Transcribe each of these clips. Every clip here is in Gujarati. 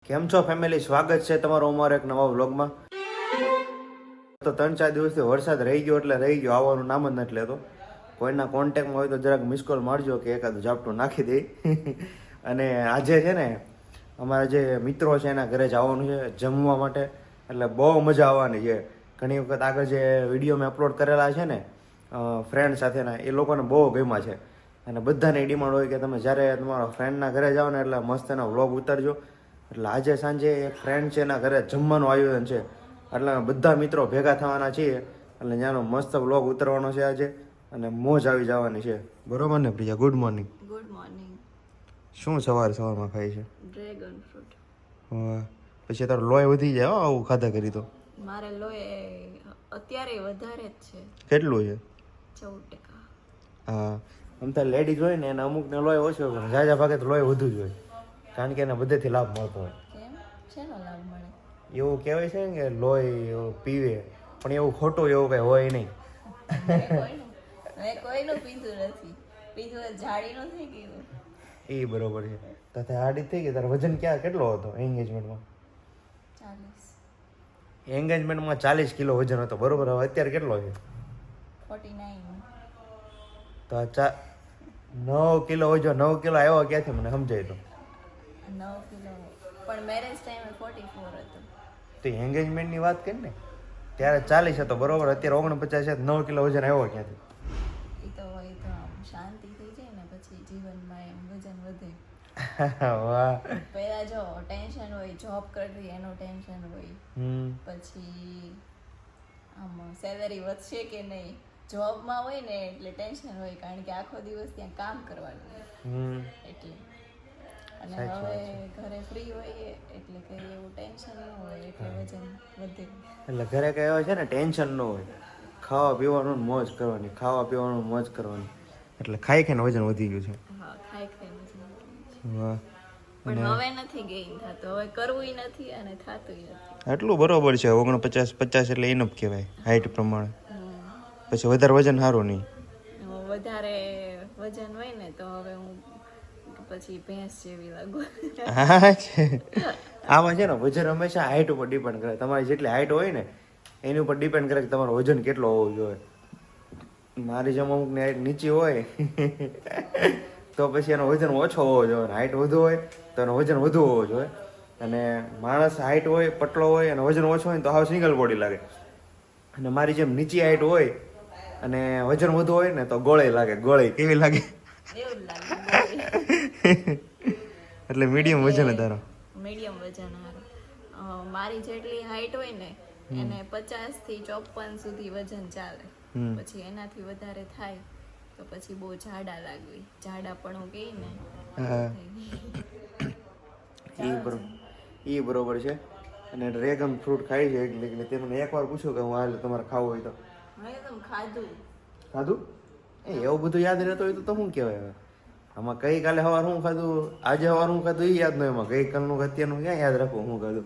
કેમ છો ફેમિલી? સ્વાગત છે તમારું અમારા એક નવા વ્લોગમાં. તો 3-4 દિવસથી વરસાદ રહી ગયો એટલે રહી ગયો, આવવાનું નામ જ નથી લેતો. કોઈના કોન્ટેક્ટમાં હોય તો જરાક મિસ કોલ મારજો કે એકાદું ઝાપટું નાખી દે. અને આજે છે ને અમારા જે મિત્રો છે એના ઘરે જવાનું છે જમવા માટે, એટલે બહુ મજા આવવાની છે. ઘણી વખત આગળ જે વિડીયો મેં અપલોડ કરેલા છે ને ફ્રેન્ડ સાથેના, એ લોકોને બહુ ગમ્યા છે. અને બધાને ડિમાન્ડ હોય કે તમે જ્યારે તમારા ફ્રેન્ડના ઘરે જાઓ ને એટલે મસ્ત એનો વ્લોગ ઉતારજો. એટલે આજે સાંજે એક ફ્રેન્ડ છે એના ઘરે જમવાનું આયોજન છે, એટલે બધા મિત્રો ભેગા થવાના છીએ. એટલે ત્યાંનો મસ્ત વ્લોગ ઉતરવાનો છે આજે, અને મોજ આવી જવાની છે. બરોબર ને Priya? Good morning. Good morning. શું સવારમાં ખાય છે? Dragon fruit. વાહ, પછી તારું લોહી વધી જાય હો આવું ખાધા કરી તો. મારે લોહી અત્યારે વધારે જ છે, કેટલું છે? 14%. હા, આમ તો લેડીઝ હોય ને એને અમુકને લોહી ઓછો હોય, પણ જાજા ભાગે તો લોહી વધુ જ હોય, કારણ કે એને બધેથી લાભ મળતો હોય. કેમ? શેનો લાભ મળે? એવું કહેવાય છે ને કે લોહી પીવે, પણ એવું ખોટું એવું કંઈ હોય નહીં. મેં કોઈનું પીધું નથી. પીધું એ જાડીનું થઈ ગયું. એ બરોબર છે. તો તે આડી થઈ ગઈ. તારો વજન કેટલો હતો એન્ગેજમેન્ટમાં? 40. એન્ગેજમેન્ટમાં 40 કિલો વજન હતો, બરોબર. હવે અત્યારે કેટલો છે? 49. તો 9 કિલો વજન, 9 કિલો આવ્યો ક્યાંથી મને સમજાય તો? 9 કિલો. પણ મેરેજ ટાઈમે 44 હતો. તો એન્ગેજમેન્ટની વાત કરી ને, ત્યારે 40 હતો, બરોબર. અત્યારે 49 છે, 9 કિલો વજન આવ્યો ક્યાંથી? એ તો આમ શાંતિ થઈ જાય ને પછી જીવનમાં એમ વજન વધે. વાહ. પહેલા જો ટેન્શન હોય, જોબ કરવી એનું ટેન્શન હોય, પછી આમ સેલરી વધશે કે નહીં, જોબમાં હોય ને એટલે ટેન્શન હોય, કારણ કે આખો દિવસ ત્યાં કામ કરવાનું હોય એટલે. અને હવે ઘરે ફ્રી હોઈએ એટલે કઈ એવું ટેન્શન ન હોય, એટલે વજન વધે. એટલે ઘરે કઈ હોય છે ને ટેન્શન ન હોય, ખાવા પીવાનું મોજ કરવાની, ખાવા પીવાનું મોજ કરવાની, એટલે ખાઈ ખાઈને વજન વધી ગયું છે. હા, ખાઈ ખાઈને વજન વધી ગયું છે. વાહ. પણ હવે નથી ગેઇન થતું, હવે કરવું નથી અને થતું નથી. એટલું બરોબર છે. 49-50 એટલે ઇનફ કહેવાય હાઈટ પ્રમાણે. પછી વધારે વજન સારું નહીં. વધારે વજન હોય ને તો હવે હું પછી ભેંસ જેવી લાગુ. હા છે. આમાં છે ને વજન હંમેશા હાઈટ ઉપર ડિપેન્ડ કરે. તમારી જેટલી હાઈટ હોય ને એની ઉપર ડિપેન્ડ કરે કે તમારો વજન કેટલો હોવો જોઈએ. મારી જેમ અમુકની હાઈટ નીચી હોય તો પછી એનો વજન ઓછો હોવો જોઈએ, હાઈટ વધુ હોય તો એનો વજન વધુ હોવો જોઈએ. અને માણસ હાઈટ હોય, પતળો હોય અને વજન ઓછો હોય તો હાવ સિંગલ બોડી લાગે. અને મારી જેમ નીચી હાઈટ હોય અને વજન વધુ હોય ને તો ગોળી લાગે. ગોળી કેવી લાગે? એવું લાગે. એટલે મીડિયમ વજન તારો? મીડિયમ વજન હારો. મારી જેટલી હાઈટ હોય ને એને 50 થી 54 સુધી વજન ચાલે. પછી એનાથી વધારે થાય તો પછી બહુ જાડા લાગવી, જાડા પણ હું કહી ને. એ બરોબર છે. અને ડ્રેગન ફ્રૂટ ખાય છે એટલે તેમને એકવાર પૂછ્યું કે હું હાલ તમારે ખાવું હોય તો? મેં તો ખાધું. ખાધું? એવું બધું યાદ રહેતું હોય તો શું કહેવાય? હવે આમાં ગઈકાલે સવાર શું ખાધું, આજે સવાર શું ખાધું એ યાદ નહીં. એમાં ગઈકાલનું અત્યારનું ક્યાં યાદ રાખવું શું ખાધું.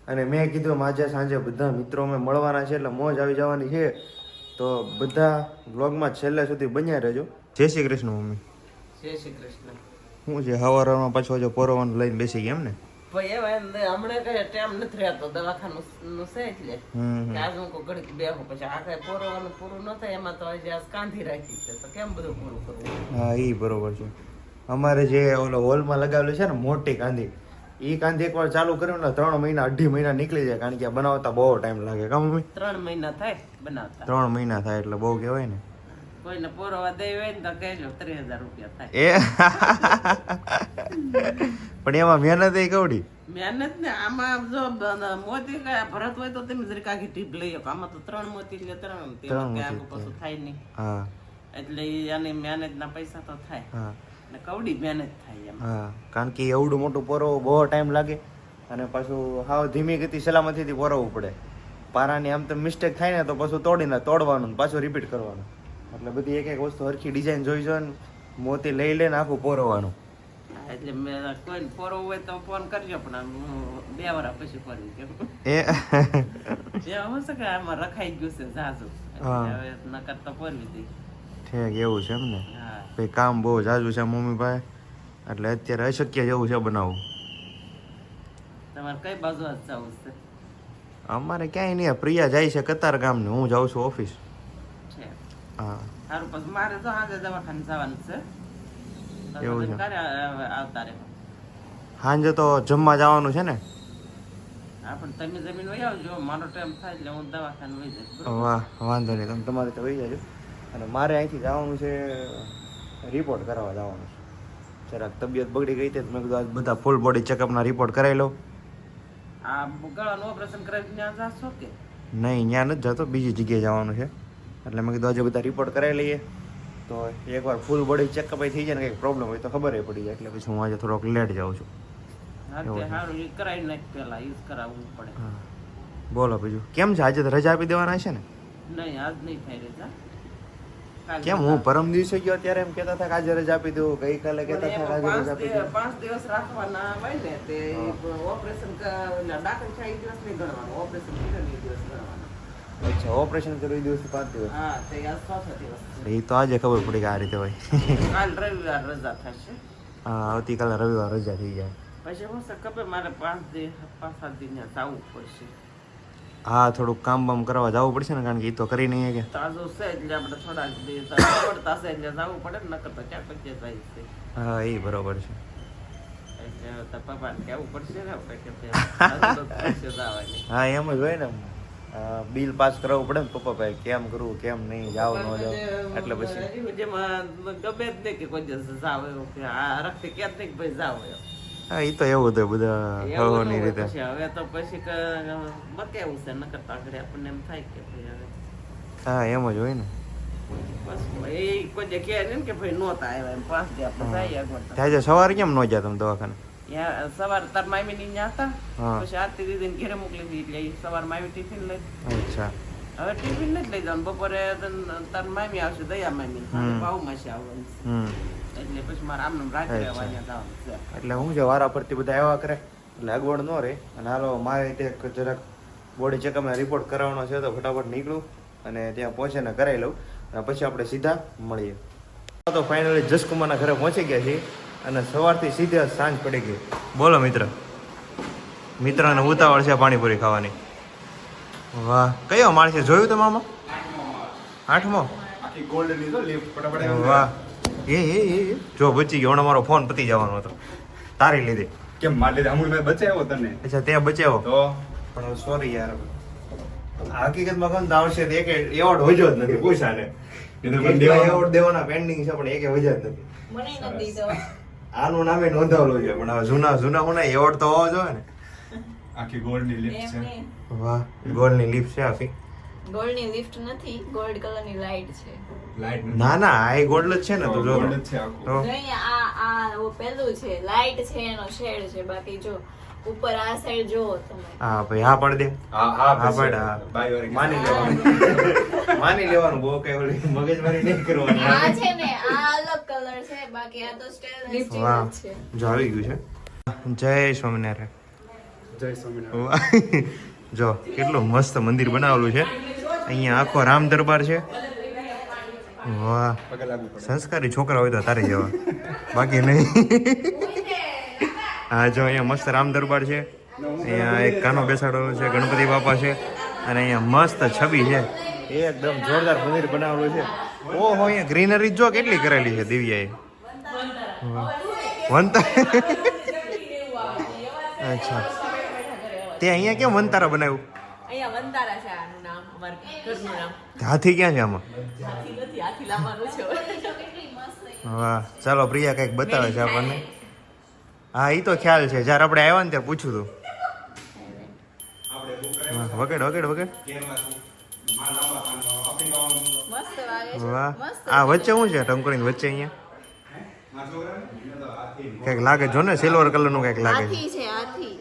અને મેં કીધું આજે સાંજે બધા મિત્રો અમે મળવાના છે એટલે મોજ આવી જવાની છે. તો બધા વ્લોગમાં છેલ્લે સુધી બન્યા રહેજો. જય શ્રી કૃષ્ણ મમ્મી. જય શ્રી કૃષ્ણ. શું છે સવારમાં પાછો જો પોરવાનું લઈને બેસી ગયા એમ ને? ભાઈ એવા હમણાં કઈ ટાઈમ નથી રહેતો, દવાખાનું છે એટલે આજ હું ઘડીક બેહું, પછી આ કઈ પોરવાનું પૂરું ન થાય એમાં તો હજી આજ કાંધી રાખી છે, તો કેમ બધું પૂરું કરવું? હા, એ બરોબર છે. અમારે જે ઓલો હોલમાં લગાવેલું છે ને મોટી કાંધી, એ કાંધી એકવાર ચાલુ કર્યું ને 3 મહિના 2.5 મહિના નીકળી જાય, કારણ કે બનાવતા બહુ ટાઈમ લાગે. કામ મમ્મી? 3 મહિના થાય બનાવતા. 3 મહિના થાય એટલે બહુ કહેવાય ને. કોઈને પોરવા દેવી હોય ને તો કહેજો, 3000 રૂપિયા થાય. પણ એમાં મહેનત એ કવડી. મહેનત ને આમાં જો મોતી ભરત હોય તો તમે જરીક આખી ટીપ લઈ શકો, આમાં તો 3 મોતી એટલે 3 તેમાં કે આગળ પાછું થાય નહીં. હા, એટલે આની મહેનત ના પૈસા તો થાય. હા, ને કવડી મહેનત થાય એમ. હા, કારણ કે એવડું મોટું પોરવું બહુ ટાઈમ લાગે, અને પાછું હાવ ધીમી ગતિ સલામતીથી પોરવવું પડે. પારાની આમ તો મિસ્ટેક થાય ને તો પાછું તોડવાનું પાછું રિપીટ કરવાનું. એટલે બધી એક વસ્તુ હરખી ડિઝાઇન જોઈ ને મોતી લઈ લઈને આખું પોરવવાનું. એટલે મેં કોઈને પોરવું હોય તો ફોન કરજો, પણ 2 વર્ષ પછી ફરવી કેમ એ જે હું છે કે આમાં રખાઈ ગયું છે જાજુ, હવે નકર તો ફરવી દઈ. ઠીક, એવું છે એમ ને? હા, ભાઈ કામ બહુ જાજુ છે મમ્મી ભાઈ, એટલે અત્યારે અશક્ય જેવું છે બનાવવું. તમારે કઈ બાજુ જ જવું છે અમારે ક્યાંય નહીં પ્રિયા જાય છે કતાર ગામ ને હું જાઉં છું ઓફિસ છે હા સારું પછી મારે તો આજે દવાખાને જવાનું છે તો એવું તમે છે. ક્યારે આવતા રહે સાંજે તો જમવા જવાનું છે ને હા પણ તમે જમીન વહી આવજો મારો ટાઈમ થાય એટલે હું દવાખાને વહી જઈશ બરોબર? વાહ વાંધો નહીં તમે તમારે તો વહી જાજો અને મારે અહીંથી જવાનું છે રિપોર્ટ કરાવવા જવાનું છે જરાક તબિયત બગડી ગઈ હતી તો મેં કીધું આજ બધા ફૂલ બોડી ચેકઅપના રિપોર્ટ કરાવી લઉં આ ગળાનું ઓપરેશન કરાવી ત્યાં જશો કે નહીં ત્યાં નથી જતો બીજી જગ્યાએ જવાનું છે એટલે મેં કીધું આજે બધા રિપોર્ટ કરાવી લઈએ તો એકવાર ફૂલ બોડી ચેકઅપ થઈ જાય ને કંઈક પ્રોબ્લેમ હોય તો ખબર પડી જાય એટલે પછી હું આજે થોડોક લેટ જાઉં છું હા તે સારું એ કરાવી નાખ પેલા એ જ કરાવવું પડે હા બોલો બીજું કેમ છે આજે તો રજા આપી દેવાના છે ને નહીં આજ નહીં થાય રજા કાલે કેમ હું પરમ દિવસે ગયો ત્યારે એમ કહેતા હતા કે આજે રજા આપી દઉં ગઈકાલે કહેતા હતા કે આજે રજા આપી દઉં 5 દિવસ રાખવાના હોય ને તે ઓપરેશન દાખલ થાય એ દિવસ નહીં ગણવાનું ઓપરેશન કર્યું એ દિવસ ગણવાનું અચ્છા ઓપરેશન કર્યું એ દિવસથી 5 દિવસ હા તે આજ 6 દિવસ એ તો આજે ખબર પડી કે આ રીતે હોય કાલ રવિવાર રજા થશે હા આવતીકાલે રવિવાર રજા થઈ જાય પછી હું ખબર મારે 5 7 દિન જવું પડશે હા થોડુંક કામ બામ કરવા જવું પડશે ને કારણ કે એ તો કરી નહીં કે તાજો છે એટલે આપણે થોડાક દિવસ પડતા છે એટલે જવું પડે ને નકર તો ક્યાં પછી જાય છે હા એ બરોબર છે એટલે તો પપ્પાને કહેવું પડશે ને આપણે કે પૈસે જવાની હા એમ જ હોય ને બિલ પાસ કરાવવું પડે ને પપ્પા ભાઈ કેમ કરવું કેમ નહીં જાવ ન જાવ એટલે પછી જેમાં ગમે જ નહીં કે કોઈ દિવસ જાવ એવું કે આ રખતી ક્યાં જ નહીં કે ભાઈ જાવ એમ હા એ તો એવું હતું બધા હવની રીતે પછી હવે તો પછી બકેવું છે નકર તો આગળ આપણને એમ થાય કે ભાઈ હવે હા એમ જ હોય ને બસ એ કોઈ જે કહે ને કે ભાઈ નહોતા આવ્યા એમ 5 દી આપણે જાય આગળ આજે સવારે કેમ ન ગયા તમે દવાખાને ત્યાં સવાર તાર મામી ની ત્યાં હતા હા. પછી આરતી દીદી ઘેરે મોકલી દીધી એટલે સવાર મામી ટિફિન લઈ અચ્છા હવે ટિફિન નથી લઈ જવાનું બપોરે તાર મામી આવશે દયા મામી ભાવ માસી આવવાનું છે. હમ એટલે પછી મારે આમનું રાત્રે વાગ્યા જવાનું છે એટલે હું છે વારા પરથી બધા આવ્યા કરે એટલે અગવડ ન રહે અને હાલો મારે તે જરાક બોડી ચેકઅપના રિપોર્ટ કરાવવાનો છે તો ફટાફટ નીકળું અને ત્યાં પહોંચીને કરાવી લઉં અને પછી આપણે સીધા મળીએ તો ફાઇનલી જસકુમારના ઘરે પહોંચી ગયા છીએ અને સવારથી સીધા સાંજ પડી ગઈ બોલો મિત્ર મિત્રને ઉતાવળ છે પાણીપુરી ખાવાની વાહ કયો માળ છે જોયું તમે આમાં 8મો આખી ગોલ્ડ લીધો લિફ્ટ ફટાફટ વાહ એ જો બચી ગયો હમણાં મારો ફોન પતી જવાનો હતો તારી લીધી કેમ માર લીધે અમૂલભાઈ બચાવ્યો તને અચ્છા ત્યાં બચાવો તો પણ સોરી યાર હકીકતમાં કહું તો આવશે તો એક એવોર્ડ હોજો જ નથી પૂછાને એ તો પણ દેવાનો. એવોર્ડ દેવાના પેન્ડિંગ છે પણ એકે વજ્યા જ નથી મને નથી દીધો આનું નામે નોંધાવેલું છે પણ હવે જૂના હું એવોર્ડ તો હોવો જોઈએ ને આખી ગોલ્ડ ની લિફ્ટ છે એમને વાહ ગોલ્ડની લિફ્ટ છે આખી ગોલ્ડની લિફ્ટ નથી ગોલ્ડ કલરની લાઇટ છે લાઈટ ના ના આ ગોલ્ડ જ છે ને તો જો ગોલ્ડ જ છે આખું તો જો અહીંયા આ ઓ પેલું છે લાઇટ છે એનો શેડ છે બાકી જો ઉપર આ સાઈડ જો તમે હા ભાઈ હા પડ દે હા હા હા પડ હા બાય વાળી માની લેવાનું માની લેવાનું બહુ કઈ ઓલી મગજમારી નહીં કરવાની આ છે ને આ અલગ કલર છે બાકી આ તો સ્ટેનલેસ વાહ સ્ટીલ છે જો આવી ગયું છે જય સ્વામિનારાયણ જય સ્વામિનારાયણ વાહ. જો કેટલું મસ્ત મંદિર બનાવેલું છે અહીંયા આખો રામ દરબાર છે વાહ પગે લાગવું પડે સંસ્કારી છોકરા હોય તો તારે જેવા બાકી નહીં હા જો અહીંયા મસ્ત રામ દરબાર છે અહીંયા એક કાનો બેસાડેલો છે ગણપતિ બાપા છે અને અહીંયા મસ્ત છબી છે એકદમ જોરદાર મંદિર બનાવેલું છે ઓહો અહીંયા ગ્રીનરી જો કેટલી કરેલી છે દિવ્યાએ વાહ. વંતા અચ્છા તે અહીંયા કેમ વંતારા બનાવ્યું અહીંયા વંતારા છે આનું નામ અમારું ઘરનું નામ હાથી ક્યાં છે આમાં હાથી નથી હાથી લાવવાનું છે કેટલી મસ્ત વાહ ચાલો પ્રિયા કંઈક બતાવે છે આપણને હા એ તો ખ્યાલ છે જ્યારે આપણે આવ્યા ને ત્યારે પૂછ્યું હતું વાહ, વગેડ વગેડ વગેડ મસ્ત લાગે છે વાહ મસ્ત આ વચ્ચે શું છે ટંકોરી વચ્ચે અહીંયા કંઈક લાગે જો ને સિલ્વર કલરનું કંઈક લાગે છે હાથી છે હાથી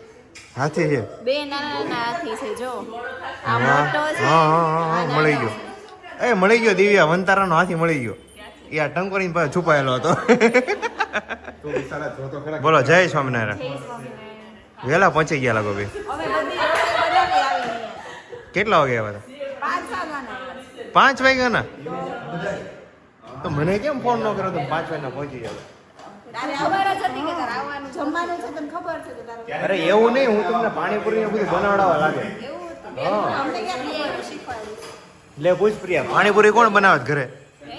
હાથી છે બે નાના નાના હાથી છે જો આ વાહ. મોટો છે હા હા હા આ હા નાનો મળી ગયો છે. એ મળી ગયો દિવ્યા વંતારાનો હાથી મળી ગયો એ આ ટંકોરી પાસે છુપાયેલો હતો તો વિચારા જો તો ખરા બોલો જય સ્વામિનારાયણ જય સ્વામિનારાયણ. વહેલા પહોંચી ગયા લાગો ભાઈ હવે બધી રસોઈ બનાવી આવી અહીંયા. કેટલા વાગે આવ્યા હતા 5 વાગ્યાના 5 વાગ્યાના તો મને કેમ ફોન ન કર્યો તો 5 વાગ્યા પહોંચી જાવ તારે આવવાનું જ હતી કે તારે આવવાનું જમવાનું છે તને ખબર છે તો તારે અરે એવું નહીં, હું તમને પાણીપુરી ને બધું બનાવડાવવા લાગે. એવું હતું. હા. અમને ક્યાં ખબર શીખવાડીશ. લે પૂછ પ્રિયા, પાણીપુરી કોણ બનાવે છે ઘરે? હે?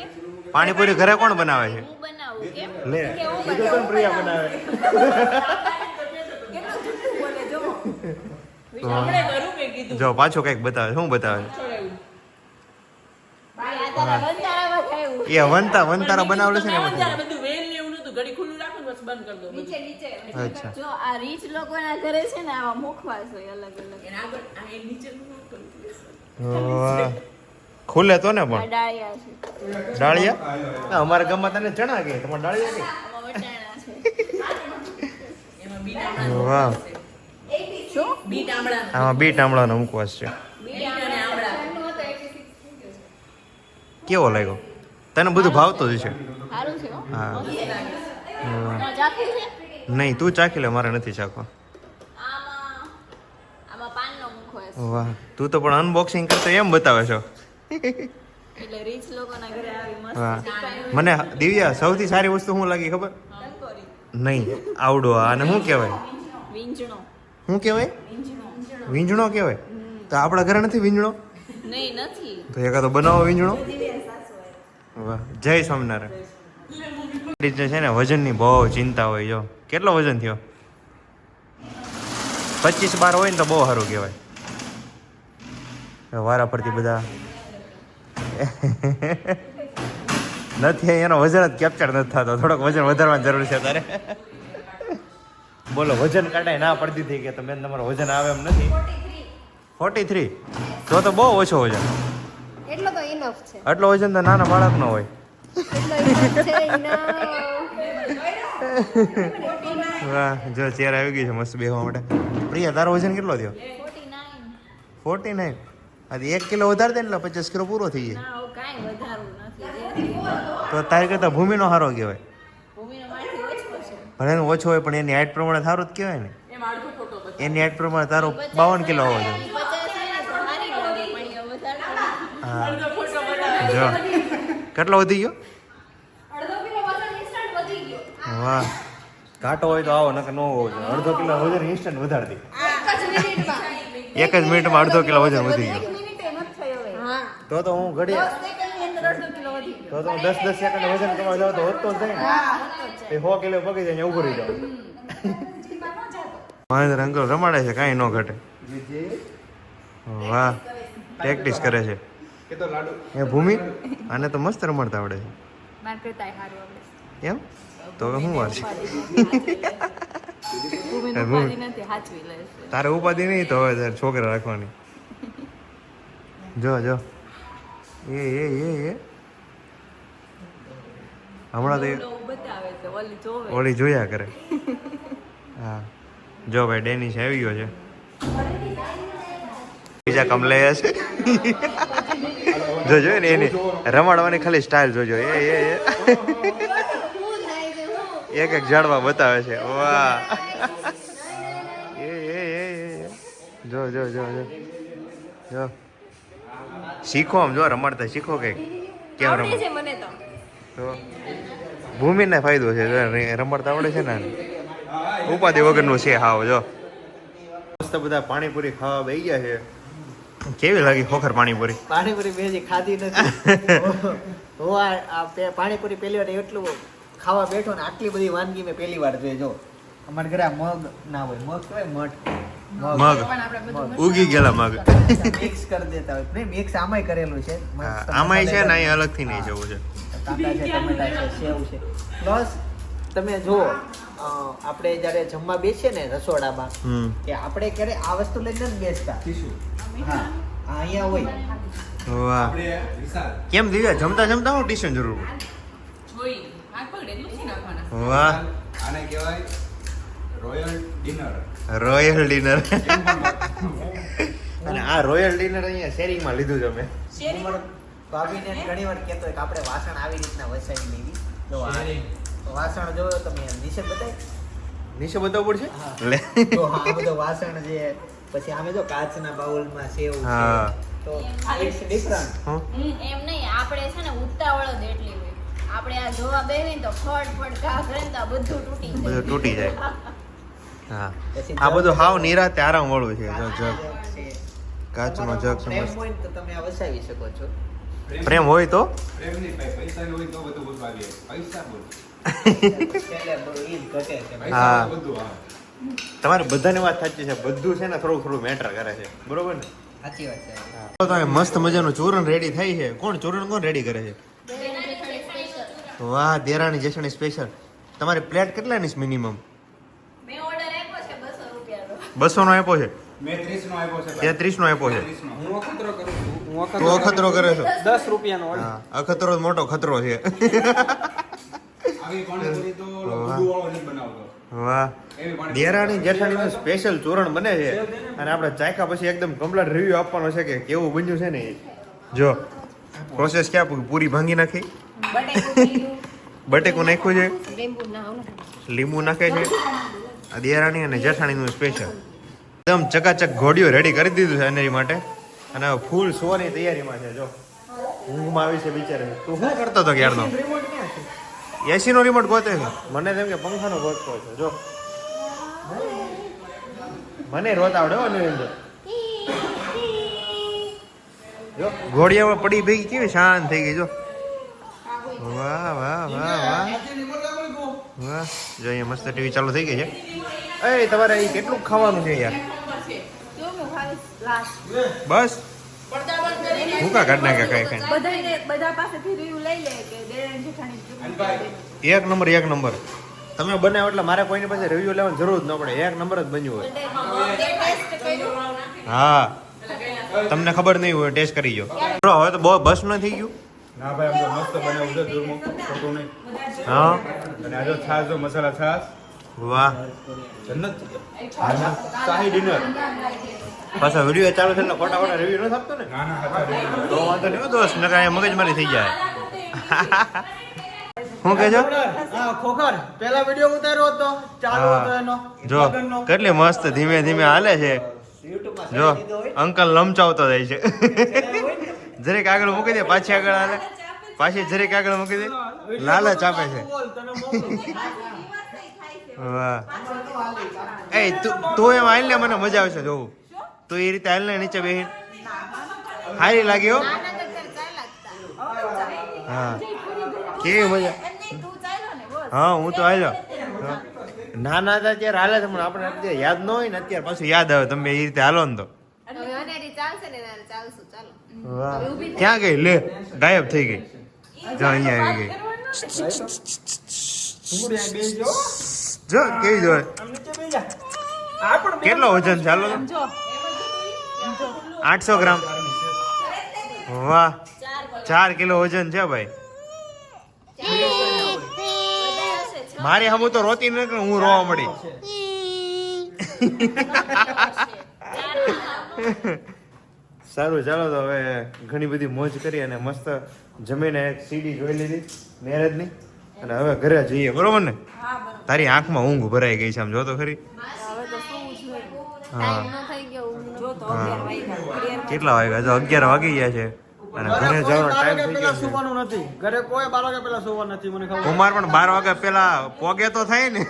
પાણીપુરી ઘરે કોણ બનાવે છે? હું બનાવું કેમ? લે કે હું બીજું કોણ પ્રિયા બનાવે? કેટલું જુઠ્ઠું બોલે જો. આપણે કરું કે કીધું જો પાછું કઈક બતાવે, શું બતાવે? ભાઈ આ તારા વંતારામાં થયું. એ વંતારા બનાવેલું છે ને એમાં ત્યારે બધું વેલ ને એવું નતું ઘડી ખુલ્લું રાખો ને બસ બંધ કરી દો નીચે નીચે અચ્છા. જો આ રીચ લોકોના ઘરે છે ને આવા મુખવાસ હોય અલગ અલગ. એના આગળ આ એ નીચે નું કરું વાહ. ખુલે તો ને આ પણ ડાળિયા છે. ડાળિયા અમારા ગામમાં તને ચણા કે તમારે ડાળિયા કે? આમાં વટાણા છે. એમાં બીટ આમળા વાહ. શું? બીટ આમળા આમાં બીટ આમળાનો મુખવાસ છે. બીટ અને આમળા કેવો લાગ્યો તને? બધું ભાવતું જ છે. સારું છે હો. હા. ચાખવું છે? નહીં તું ચાખી લે, મારે નથી ચાખવા. આમાં પાનનો મુખવાસ. વાહ, તું તો પણ અનબોક્સિંગ કરતો એમ બતાવે છો. એટલે રીચ લોકોના ઘરે આવી મસ્ત વાહ. સિપાઈ હોય. મને દિવ્યા સૌથી સારી વસ્તુ શું લાગી ખબર? તલકોરી. નહીં આવડો આને શું કહેવાય? વીંજણો. શું કહેવાય? વીંજણો. વીંજણો કહેવાય. તો આપણા ઘરે નથી વીંજણો? નહીં નથી. તો એકાદો બનાવો વીંજણો. દિવ્યા સાસુ હોય. વાહ, જય સ્વામિનારાયણ. છે ને વજનની બહુ ચિંતા હોય. જો કેટલો વજન થયો? 25 બાર હોય ને તો બહુ સારું કહેવાય. વારા ફરતી બધા નથી, એનો વજન જ કેપ્ચર નથી થતો. થોડોક વજન વધારવાની જરૂર છે તારે. બોલો, વજન કાઢાય ના પડતી હતી કે તમે તમારો વજન આવે એમ નથી. 43 તો બહુ ઓછો વજન. એટલો તો ઇનફ છે. આટલો વજન તો નાના બાળકનો હોય. એટલો ઇનફ છે ઇનફ. વાહ, જો ચેર આવી ગઈ છે મસ્ત બેહવા માટે. પ્રિયા, તારો વજન કેટલો થયો? 49. 49. આ 1 કિલો વધારે દે ને એટલે 50 કિલો પૂરો થઈ જાય. ના આવું કાંઈ વધારવું નથી. તો તારી કરતા ભૂમિનો સારો કહેવાય. ભૂમિનો મારથી ઓછો છે. ભલે એનો ઓછો હોય પણ એની હાઈટ પ્રમાણે સારું જ કહેવાય ને. એમ આડકો ફોટો બતાવો. એની હાઈટ પ્રમાણે તારો 52 કિલો હોવો જોઈએ. 50 છે ને તો સારી લાગે પણ એ વધારતો નથી. હા, આડકો ફોટો બતાવો. જો કેટલો વધી ગયો? અડધો કિલો વજન ઇન્સ્ટન્ટ વધી ગયો. વાહ, ઘાટો હોય તો આવો નકર ન હોવો જોઈએ. અડધો કિલો વજન ઇન્સ્ટન્ટ વધારી દે. એક જ મિનિટમાં અડધો કિલો વજન વધી ગયો. તો હું ઘડી તો હું 10 સેકન્ડ વજન કરવા જાવ તો વધતો જ જાય ને. એ 100 કિલો પગી જાય ઉભો રહી જાવ. મહેન્દ્ર અંકલ રમાડે છે, કાંઈ ન ઘટે. વાહ, પ્રેક્ટિસ કરે છે. કે તો લાડુ એ ભૂમિ આને તો મસ્ત રમાડતા આવડે છે. માર કરતાય સારું આવડે. એમ તો હવે શું વાર છે? ભૂમિનો ઉપાધિ નથી, હાચવી લે છે. તારે ઉપાધિ નહીં તો હવે તારે છોકરા રાખવાની. જો જો એ હમણાં તો નવું બતાવે છે, ઓલી જોવે. ઓલી જોયા કરે. હા, જો ભાઈ ડેનિશ આવી ગયો છે. બીજા કમલે છે. જોજો ને એની રમાડવાની ખાલી સ્ટાઇલ જોજો. એ એક ઝાડવા બતાવે છે. વાહ, એ જો જો જો જો જો શીખો, આમ જો રમાડતા શીખો કંઈક. કેમ આવડે રમત છે મને તો. ભૂમિને ફાયદો છે. જો રમાડતા આવડે છે ને આને. ઉપાધિ વગરનું છે. હાવ જો મસ્ત બધા પાણીપુરી ખાવા બેસી ગયા છે. કેવી લાગી ખોખર પાણીપુરી? પાણીપુરી મેં હજી ખાધી નથી. હું પાણીપુરી પહેલી વાર એટલું ખાવા બેઠો ને આટલી બધી વાનગી મેં પહેલી વાર જોઈ. જો અમારા ઘરે આ મગ ના હોય, મગ કહેવાય મઠ, મગ ઉગી ગયેલા મગ મિક્સ કરી દેતા હોય. નહીં, મિક્સ આમાંય કરેલું છે. મસ્ત આમાંય છે ને, મસાલેદાર. અહીં અલગથી નહીં જવું છે. કાંદા છે, ટમેટા છે, સેવ છે. પ્લસ તમે જુઓ, આપણે જ્યારે જમવા બેસીએ ને રસોડામાં, કે આપણે ક્યારે આ વસ્તુ લઈને નથી બેસતા. હા, આ અહીંયા હોય. વાહ, આપણે વિશાલ કેમ દિવ્યા જમતા જમતા હું ટ્યુશન જરૂર? જોઈ હાથ પકડે એટલું જ નાખવાના. વાહ, આને કહેવાય રોયલ ડિનર. Royal dinner. અને આ રોયલ ડિનર અહીંયા શેરિંગમાં લીધું છે અમે. હું મારા ભાભીને ઘણી વાર કહેતો હોય કે આપણે વાસણ આવી રીતના વસાવી લેવી. જો આ વાસણ જો તમે નીચે બતાય. નીચે બતાવવું પડશે? હા. લે. જો આ બધો વાસણ છે, પછી આમે જો કાચના બાઉલમાં સેવ હા. છે. તો ઇટ્સ ડિફરન્ટ. હં? એમ નહીં, આપણે છે ને ઉતાવળ જ એટલી હોય. આપણે આ જોવા બેહીને તો ફટ ઘા કરે ને તો આ બધું તૂટી જાય. બધું તૂટી જાય. હા આ બધું હાવ નિરાતે આરામ વાળું છે. જો જગ કાચનો જગ છે પ્રેમ મસ્ત. હોય ને તો તમે આ વસાવી શકો છો. પ્રેમ હોય તો પ્રેમ નહીં ભાઈ, પૈસા હોય તો બધું બધું આવી જાય. પૈસા બોલ. એટલે બહુ ઈ જ ઘટે છે. પૈસા હા. તો બધું આવે. તમારે બધાની વાત સાચી છે. બધું છે ને થોડું મેટર કરે છે. બરોબર ને? સાચી વાત છે. તો હવે મસ્ત મજાનું ચૂરણ રેડી થઈ છે. કોણ રેડી કરે છે? વાહ, દેરાણી જેઠાણી સ્પેશિયલ. તમારી પ્લેટ કેટલાની છે મિનિમમ? મેં ઓર્ડર આપ્યો છે 200 રૂપિયાનો. 200 નો આપ્યો છે. મેં 30 નો આપ્યો છે તે ભાઈ. 30 નો આપ્યો છે. 30 નો. હું અખતરો કરું છું. તું અખતરો કરે છો. 10 રૂપિયાનો order. હા, અખતરો જ મોટો ખતરો છે. આવી પાણીપુરી તો ઓલો ગુડુ વાળો નથી બનાવતો. વાહ, એવી પાણીપુરી. દેરાણી જેઠાણીનું સ્પેશિયલ ચૂરણ બને છે અને આપણે ચાખ્યા પછી એકદમ કમ્પ્લીટ રિવ્યુ આપવાનો છે કે કેવું બન્યું છે ને એ. જો પ્રોસેસ ક્યાં પૂરી ભાંગી નાખી, બટેકું નાખ્યું છે, લીંબુ નાખે છે. આ દેરાણી અને જેઠાણીનું સ્પેશિયલ એકદમ ચકાચક ઘોડીઓ રેડી કરી દીધું છે એની માટે અને હવે ફૂલ શોની તૈયારીમાં છે. જો ઊંઘમાં આવી છે બિચારે. તું શું કરતો હતો ક્યારનો? Remote ક્યાં છે? એસી નો રિમોટ ગોતે છે. મને તેમ કે પંખાનો ગોતતો છે. જો મને રોત આવડે હો નિરેન્દ્ર. જો ઘોડિયામાં પડી ભેગી કેવી શાંત થઈ ગઈ. જો વાહ વાહ વાહ વાહ વાહ. જો અહીંયા મસ્ત ટીવી ચાલુ થઈ ગઈ છે. એ તમારે અહીં કેટલું ખાવાનું છે યાર? બસ ભૂકા કાઢ નાખ્યા કઈ કઈ. બધા પાસેથી રિવ્યુ લઈ લે કે દેરાણી જેઠાણી અને ભાઈ, એક નંબર એક નંબર. તમે બનાવો એટલે મારે કોઈની પાસે રિવ્યુ લેવાની જરૂર જ ન પડે. એક નંબર જ બન્યું હોય. ટેસ્ટ કર્યું. હા, તમને ખબર નહીં હોય ટેસ્ટ કરી જો. હવે તો બહુ બસ ન થઈ ગયું. ના ભાઈ આમ તો મસ્ત બનાવ્યું છે દૂરનું, ખોટું નહીં. હા અને આ જો છાશ, જો મસાલા છાશ, વાહ. જન્નત શાહી ડિનર. પાછા વિડીયો ચાલુ થઈને ખોટા ખોટા રિવ્યુ નથી આપતો ને ના ના હતા તો વાંધો નહીં હો દોસ્ત, નકર અહીંયા મગજમારી થઈ જાય. શું કહે છો? હા, ખોખર. પહેલા વિડિયો ઉતાર્યો હતો, ચાલુ હતો હા. એનો. જો લગનનો. કેટલી મસ્ત ધીમે ધીમે હાલે છે. YouTube માં જો સારી દીધો હોય. અંકલ લમચાવતો જાય છે. ચડાવ્યો હોય ને. જરીક આગળ મૂકી દે, પાછી આગળ હાલે, પાછી જરીક આગળ મૂકી દે. લાલચ આપે છે. બોલ, તને મોકલું. વાહ. એ તું એમ હાલ ને, મને મજા આવશે જોવું. તું એ રીતે હાલ ને નીચે બેહીને. સારી લાગી હો. હા, કેવી મજા. હા, હું તો આવ્યો. નાના હતા ત્યારે હાલે છે, પણ આપણે અત્યારે યાદ ન હોય ને, અત્યારે પાછું યાદ આવે. તમે એ રીતે હાલો ને તો. વાહ. ક્યાં ગઈ? લે, ગાયબ થઈ ગઈ. જો અહીંયા આવી ગઈ. ઘૂંઘરી બેસજો. જો કેવી જોય. આમ નીચે બેસી જા. આ પણ બે કેટલો વજન છે? હાલો તો. 800 ગ્રામ. વાહ, 4 કિલો વજન છે ભાઈ. મારી હમું તો રોતી ન કે હું રોવા મળી. સારું, ચાલો તો હવે ઘણી બધી મોજ કરી અને મસ્ત જમીને એક સીડી જોઈ લીધી મેરેજની અને હવે ઘરે જઈએ. બરોબર ને? તારી આંખમાં ઊંઘ ભરાઈ ગઈ છે, આમ જો તો ખરી. હા, કેટલા વાગ્યા? જો 11 વાગી ગયા છે અને ઘરે જવાનો ટાઈમ થઈ ગયો છે. સુવાનું નથી. ઘરે કોઈ 12 વાગ્યા પહેલા સુવાનું નથી, મને ખબર. કુમાર પણ 12 વાગ્યા પેલા પોગે તો થાય ને.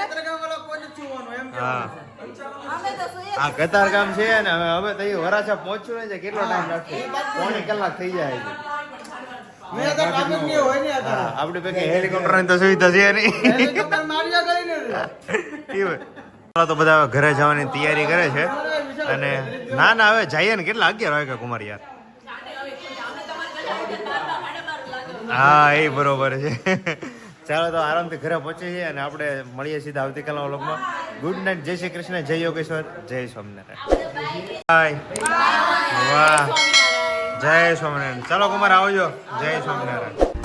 પત્રકારવાળા કોઈ નથી સુવાનું, એમ હા, કહેવાનું. આ કતાર કામ છે ને હવે તો એ વરાછા પહોંચ્યું ને છે, કેટલો ટાઈમ લાગશે? 1.5 કલાક થઈ જાય છે. મેં તો કામ જ નહીં હોય ને હા, અત્યારે. આપણી પાસે હેલિકોપ્ટરની તો સુવિધા છે નહીં. હેલિકોપ્ટર માર્યા કરીને જ. એવું. ચાલો તો બધા હવે ઘરે જવાની તૈયારી કરે છે અને ના ના હવે જઈએ ને. કેટલા 11 વાગ્યા કુમાર યાર? હા, એ બરોબર છે. ચાલો તો આરામથી ઘરે પહોંચીએ છીએ અને આપણે મળીએ સીધા આવતીકાલના વ્લોગમાં. ગુડ નાઇટ, જય શ્રી કૃષ્ણ, જય યોગેશ્વર, જય સ્વામિનારાયણ. બાય. વાહ, જય સ્વામિનારાયણ. ચાલો કુમાર આવજો. જય સ્વામિનારાયણ.